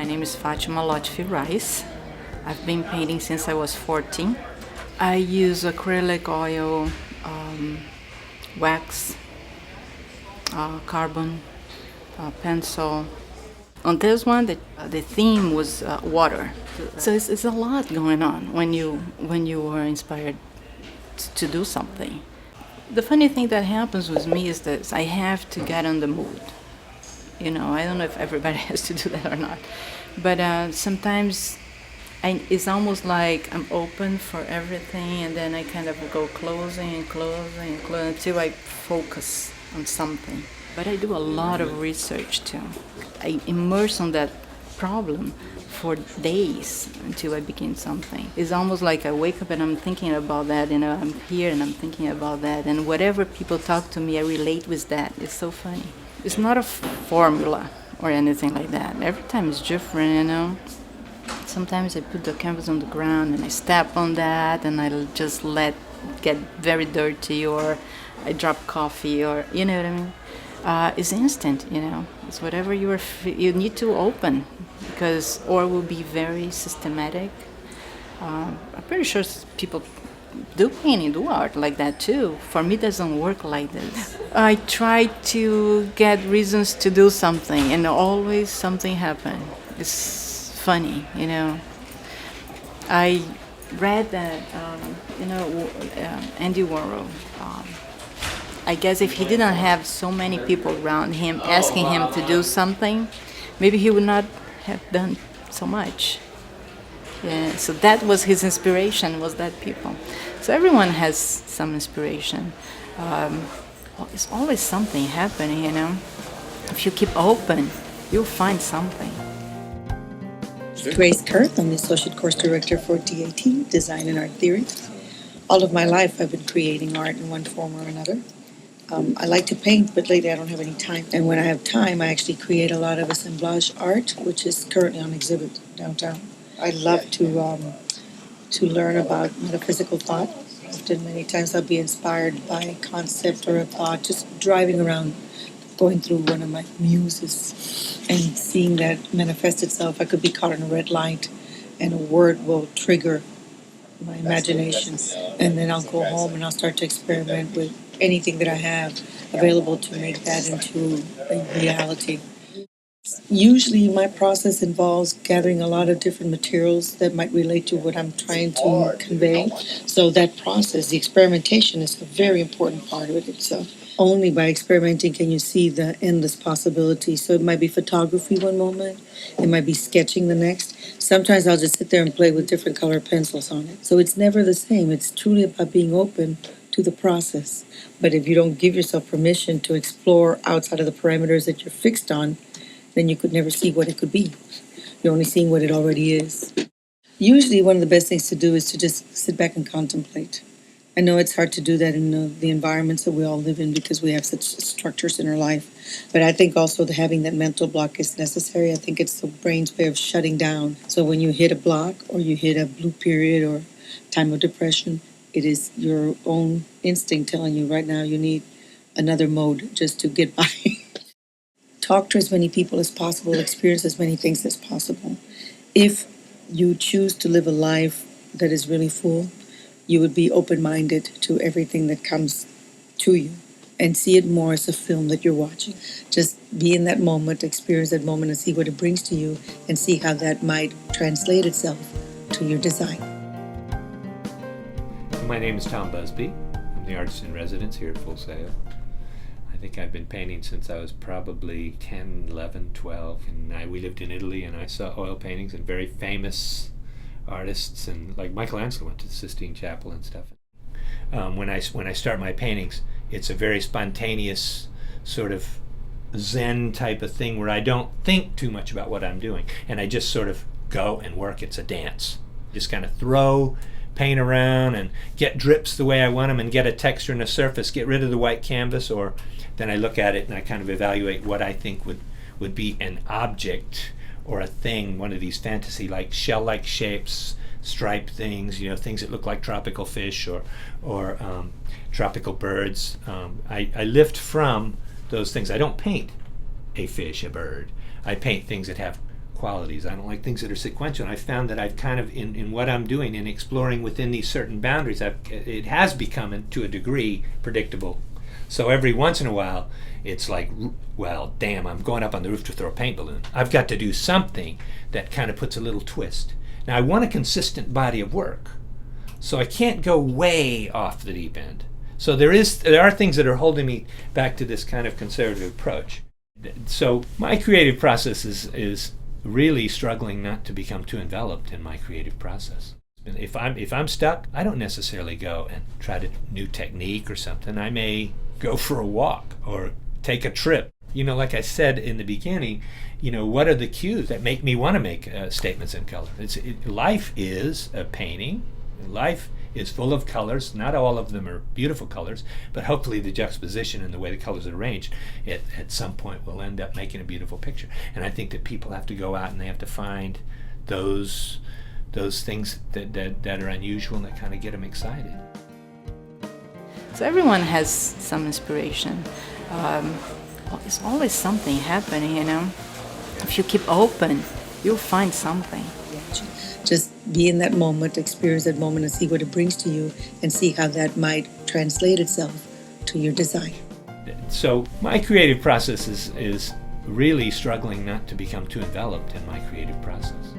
My name is Fatima Lotfi Rice. I've been painting since I was 14. I use acrylic oil, wax, carbon, pencil. On this one, the theme was water. So it's a lot going on when you are inspired to do something. The funny thing that happens with me is that I have to get on the mood. I don't know if everybody has to do that or not, but sometimes it's almost like I'm open for everything, and then I kind of go closing and closing and closing until I focus on something. But I do a lot of research too. I immerse on that problem for days until I begin something. It's almost like I wake up and I'm thinking about that, I'm here and I'm thinking about that, and whatever people talk to me, I relate with that. It's so funny. It's not a formula or anything like that. Every time is different. Sometimes I put the canvas on the ground and I step on that and I just let it get very dirty, or I drop coffee, or you know what I mean. It's instant. It's whatever you need to open, or it will be very systematic. I'm pretty sure people do painting, do art like that too. For me, it doesn't work like this. I try to get reasons to do something, and always something happens. It's funny. I read that, Andy Warhol. I guess if he didn't have so many people around him asking him to do something, maybe he would not have done so much. Yeah, so that was his inspiration, was that people. So everyone has some inspiration. It's always something happening, If you keep open, you'll find something. Grace Kurth, I'm the Associate Course Director for DAT, Design and Art Theory. All of my life I've been creating art in one form or another. I like to paint, but lately I don't have any time. And when I have time, I actually create a lot of assemblage art, which is currently on exhibit downtown. I love to learn about metaphysical thought. Often, many times I'll be inspired by a concept or a thought, just driving around, going through one of my muses and seeing that manifest itself. I could be caught in a red light and a word will trigger my imagination. And then I'll go home and I'll start to experiment with anything that I have available to make that into a reality. Usually my process involves gathering a lot of different materials that might relate to what I'm trying to convey. So that process, the experimentation, is a very important part of it. It's only by experimenting can you see the endless possibilities. So it might be photography one moment, it might be sketching the next. Sometimes I'll just sit there and play with different colored pencils on it. So it's never the same. It's truly about being open to the process. But if you don't give yourself permission to explore outside of the parameters that you're fixed on, then you could never see what it could be. You're only seeing what it already is. Usually one of the best things to do is to just sit back and contemplate. I know it's hard to do that in the environments that we all live in because we have such structures in our life. But I think also that having that mental block is necessary. I think it's the brain's way of shutting down. So when you hit a block or you hit a blue period or time of depression, it is your own instinct telling you right now you need another mode just to get by. Talk to as many people as possible, experience as many things as possible. If you choose to live a life that is really full, you would be open-minded to everything that comes to you and see it more as a film that you're watching. Just be in that moment, experience that moment, and see what it brings to you and see how that might translate itself to your design. My name is Tom Buzbee. I'm the artist in residence here at Full Sail. I think I've been painting since I was probably 10, 11, 12. And we lived in Italy, and I saw oil paintings and very famous artists, and like Michelangelo went to the Sistine Chapel and stuff. When I start my paintings, it's a very spontaneous sort of Zen type of thing where I don't think too much about what I'm doing, and I just sort of go and work. It's a dance. Just kind of throw paint around and get drips the way I want them and get a texture and a surface, get rid of the white canvas, or then I look at it and I kind of evaluate what I think would be an object or a thing, one of these fantasy-like shell-like shapes, striped things, things that look like tropical fish or tropical birds. I lift from those things. I don't paint a fish, a bird. I paint things that have qualities. I don't like things that are sequential. And I found that I've kind of, in what I'm doing, in exploring within these certain boundaries, it has become, to a degree, predictable. So every once in a while, it's like, well, damn, I'm going up on the roof to throw a paint balloon. I've got to do something that kind of puts a little twist. Now, I want a consistent body of work, so I can't go way off the deep end. So there are things that are holding me back to this kind of conservative approach. So my creative process is really struggling not to become too enveloped in my creative process. And if I'm stuck, I don't necessarily go and try to new technique or something. I may go for a walk or take a trip. Like I said in the beginning, what are the cues that make me want to make statements in color? Life is a painting. Life is full of colors. Not all of them are beautiful colors, but hopefully the juxtaposition and the way the colors are arranged at some point will end up making a beautiful picture. And I think that people have to go out and they have to find those things that are unusual and that kind of get them excited. So everyone has some inspiration. There's always something happening, If you keep open, you'll find something. Just be in that moment, experience that moment, and see what it brings to you, and see how that might translate itself to your design. So my creative process is really struggling not to become too enveloped in my creative process.